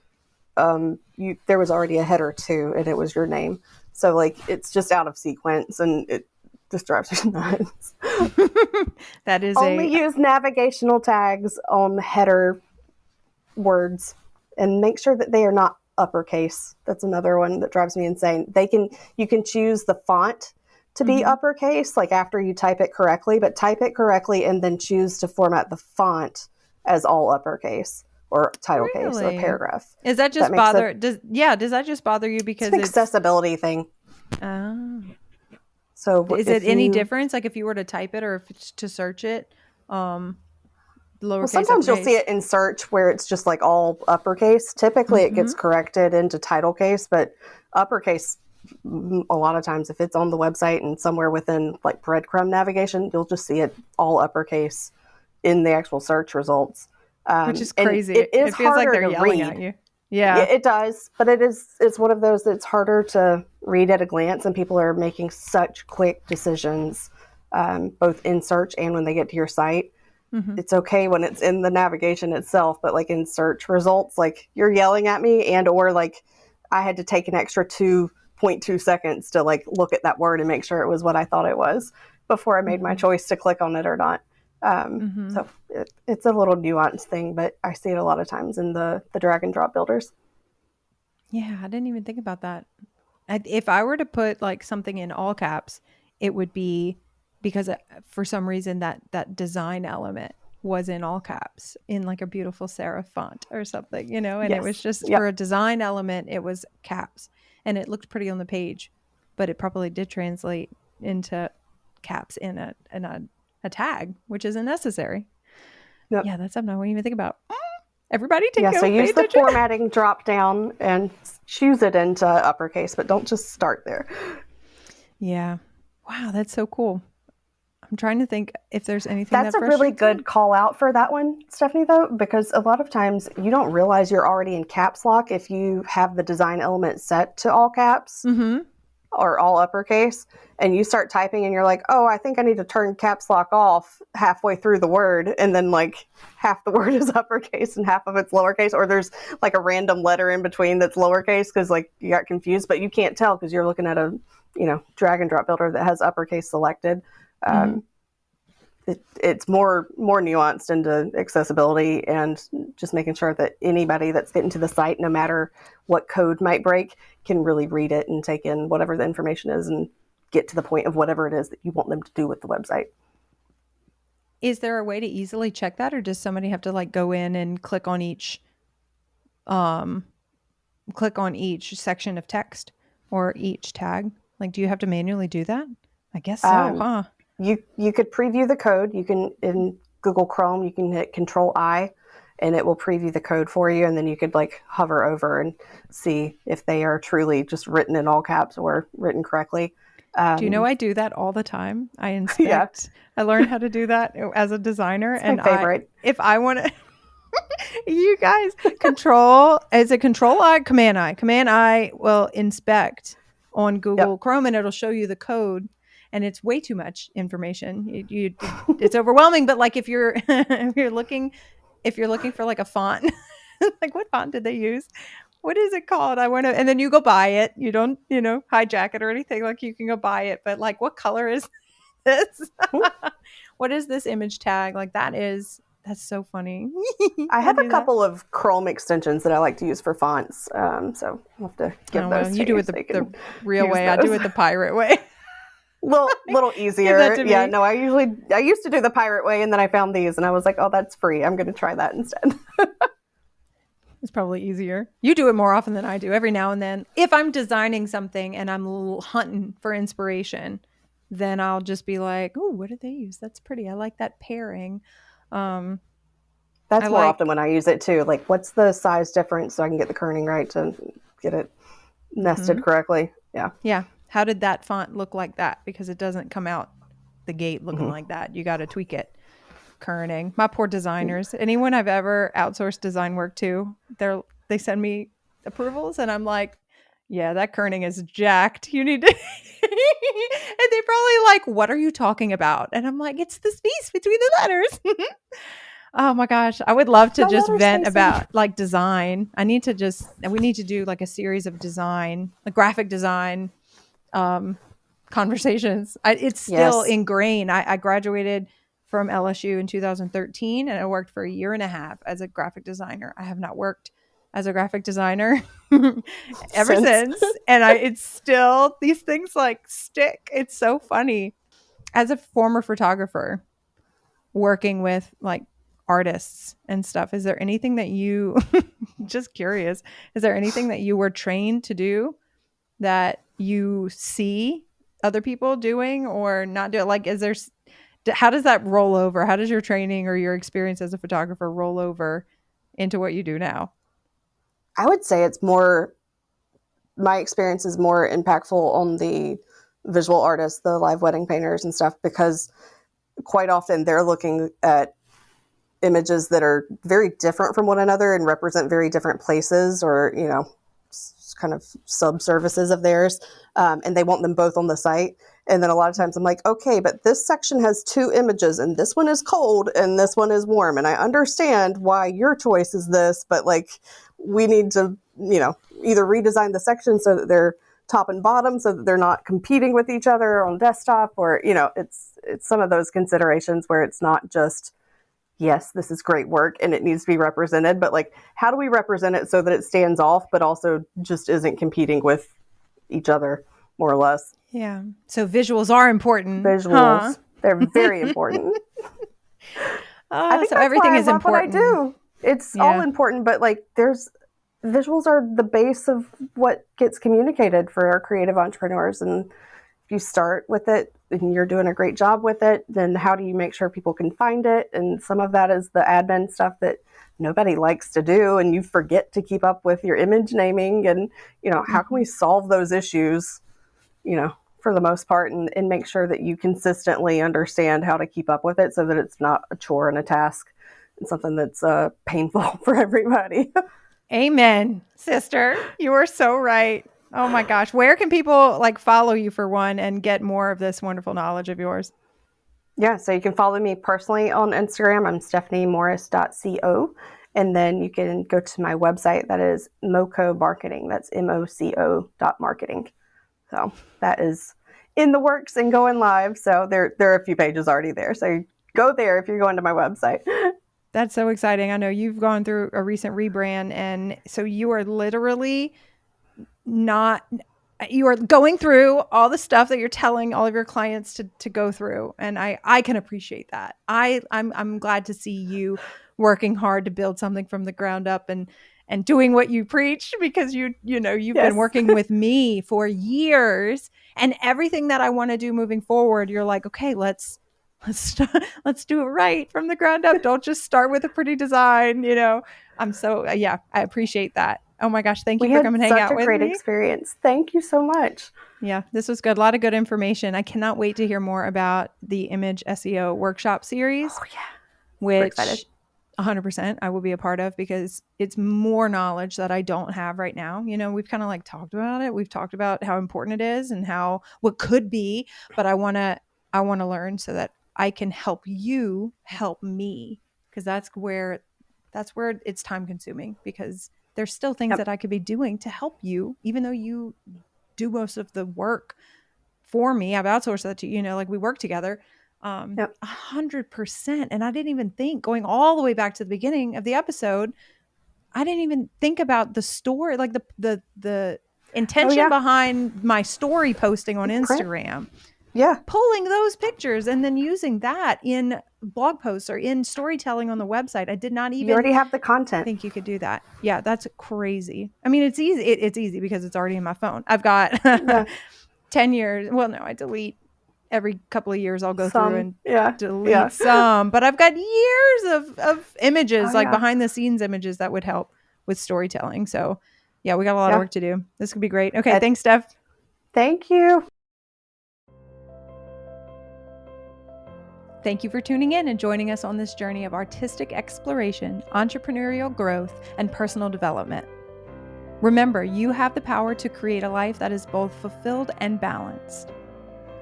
there was already a header 2 and it was your name. So like it's just out of sequence and it just drives me nuts. That is Only use navigational tags on header words and make sure that they are not uppercase. That's another one that drives me insane. You can choose the font to be uppercase, like after you type it correctly, but type it correctly and then choose to format the font as all uppercase or title case or Really? paragraph. Is that just does that just bother you because it's an accessibility thing. Oh. So Is it any difference? Like if you were to type it or if it's to search it, lowercase, well, sometimes you'll see it in search where it's just like all uppercase. Typically it gets corrected into title case, but uppercase, a lot of times if it's on the website and somewhere within like breadcrumb navigation, you'll just see it all uppercase in the actual search results. which is crazy. It is feels like harder they're to yelling read. at you. Yeah. It does, but it's one of those that's harder to read at a glance, and people are making such quick decisions, both in search and when they get to your site. It's okay when it's in the navigation itself, but like in search results, like you're yelling at me or like I had to take an extra 2.2 seconds to like look at that word and make sure it was what I thought it was before I made my choice to click on it or not. So it's a little nuanced thing, but I see it a lot of times in the drag and drop builders. Yeah, I didn't even think about that. If I were to put like something in all caps, it would be because for some reason that design element was in all caps in like a beautiful serif font or something, and Yes. it was just Yep. for a design element, it was caps and it looked pretty on the page, but it probably did translate into caps in a tag, which isn't necessary. Yep. Yeah, that's something I wouldn't even think about. Everybody take Yeah, so note, pay use the attention. formatting drop down and choose it into uppercase, but don't just start there. Yeah. Wow, that's so cool. I'm trying to think if there's anything That's that a really frustrates me. good call out for that one, Stephanie, though, because a lot of times you don't realize you're already in caps lock if you have the design element set to all caps or all uppercase, and you start typing and you're like, oh, I think I need to turn caps lock off halfway through the word, and then like half the word is uppercase and half of it's lowercase, or there's like a random letter in between that's lowercase because like you got confused, but you can't tell because you're looking at a drag and drop builder that has uppercase selected. It's more nuanced into accessibility and just making sure that anybody that's getting to the site, no matter what code might break, can really read it and take in whatever the information is and get to the point of whatever it is that you want them to do with the website. Is there a way to easily check that, or does somebody have to like go in and click on each section of text or each tag? Like, do you have to manually do that? I guess so, huh? You could preview the code. You can, in Google Chrome, you can hit Control I, and it will preview the code for you. And then you could like hover over and see if they are truly just written in all caps or written correctly. Do you know I do that all the time? I Yeah, inspect. I learned how to do that as a designer, it's my and favorite. if I want to, you guys, control is a Control I, Command I will inspect on Google Yep. Chrome, and it'll show you the code. And it's way too much information. It's overwhelming. But like if you're looking for like a font, like what font did they use? What is it called? I want to, and then you go buy it. You don't, hijack it or anything. Like you can go buy it, but like, what color is this? What is this image tag? Like that's so funny. I I have a do that. couple of Chrome extensions that I like to use for fonts, so I'll have to give Oh, those well, to you do you it so you the can real use way. I do those. it the pirate way. Little Give that easier. to Yeah, me. no, I used to do the pirate way, and then I found these, and I was like, oh, that's free. I'm going to try that instead. It's probably easier. You do it more often than I do. Every now and then, if I'm designing something and I'm hunting for inspiration, then I'll just be like, "Oh, what did they use? That's pretty. I like that pairing." Um, I That's more often like, when I use it too. Like, what's the size difference so I can get the kerning right to get it nested correctly? Yeah. yeah. How did that font look like that? Because it doesn't come out the gate looking like that. You got to tweak it. Kerning. My poor designers. Anyone I've ever outsourced design work to, they send me approvals, and I'm like, yeah, that kerning is jacked. You need to. And they probably like, what are you talking about? And I'm like, it's the space between the letters. Oh my gosh, I would love to My just letter vent spacing. about like design. We need to do like a series of design, like graphic design conversations. It's still Yes. ingrained. I graduated from LSU in 2013, and I worked for a year and a half as a graphic designer. I have not worked as a graphic designer ever Since. since, and it's still, these things like stick. It's so funny. As a former photographer working with like artists and stuff, is there anything that you just curious, is there anything that you were trained to do that you see other people doing or not doing? Like, how does that roll over? How does your training or your experience as a photographer roll over into what you do now? I would say it's more, my experience is more impactful on the visual artists, the live wedding painters and stuff, because quite often they're looking at images that are very different from one another and represent very different places or, kind of sub-services of theirs, and they want them both on the site. And then a lot of times I'm like, okay, but this section has two images, and this one is cold and this one is warm. And I understand why your choice is this, but like we need to, either redesign the section so that they're top and bottom so that they're not competing with each other on desktop, or, it's some of those considerations where it's not just, yes, this is great work and it needs to be represented, but like, how do we represent it so that it stands off, but also just isn't competing with each other, more or less? Yeah. So visuals are important, huh? Visuals, they're very important. I think So that's why everything I is love what I important. do. It's all Yeah. important, but like, visuals are the base of what gets communicated for our creative entrepreneurs. And if you start with it and you're doing a great job with it, then how do you make sure people can find it? And some of that is the admin stuff that nobody likes to do, and you forget to keep up with your image naming. And, how can we solve those issues, for the most part, and make sure that you consistently understand how to keep up with it so that it's not a chore and a task and something that's painful for everybody. Amen, sister. You are so right. Oh my gosh. Where can people follow you for one and get more of this wonderful knowledge of yours? Yeah, so you can follow me personally on Instagram. I'm stephaniemorris.co. And then you can go to my website. That is MoCo Marketing. That's MoCo.marketing. So that is in the works and going live. So there are a few pages already there. So go there if you're going to my website. That's so exciting. I know you've gone through a recent rebrand, and so you are literally you are going through all the stuff that you're telling all of your clients to go through. And I can appreciate that. I'm glad to see you working hard to build something from the ground up and doing what you preach, because you've Yes. been working with me for years, and everything that I want to do moving forward, you're like, okay, let's do it right from the ground up. Don't just start with a pretty design. I'm so, I appreciate that. Oh my gosh. Thank you for coming and hang out with me. Such a great experience. Thank you so much. Yeah, this was good. A lot of good information. I cannot wait to hear more about the image SEO workshop series. Oh yeah. Which 100% I will be a part of, because it's more knowledge that I don't have right now. We've kind of talked about it. We've talked about how important it is and what could be, but I want to learn so that I can help you help me, because that's where it's time consuming, because there's still things that I could be doing to help you, even though you do most of the work for me. I've outsourced that to you, we work together. 100%. And I didn't even think, going all the way back to the beginning of the episode, I didn't even think about the story, the intention behind my story posting on Instagram. Yeah. Pulling those pictures and then using that in blog posts or in storytelling on the website. I did not even. You already have the content. Think you could do that. Yeah, that's crazy. I mean, it's easy. It's easy because it's already in my phone. I've got 10 years. Well, no, I delete every couple of years. I'll go through and delete some, but I've got years of images, behind the scenes images that would help with storytelling. So yeah, we got a lot of work to do. This could be great. Okay. Thanks, Steph. Thank you. Thank you for tuning in and joining us on this journey of artistic exploration, entrepreneurial growth, and personal development. Remember, you have the power to create a life that is both fulfilled and balanced.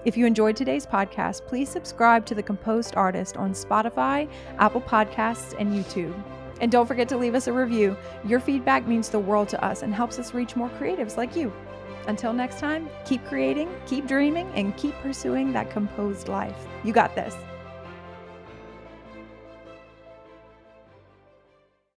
If you enjoyed today's podcast, please subscribe to The Composed Artist on Spotify, Apple Podcasts, and YouTube. And don't forget to leave us a review. Your feedback means the world to us and helps us reach more creatives like you. Until next time, keep creating, keep dreaming, and keep pursuing that composed life. You got this.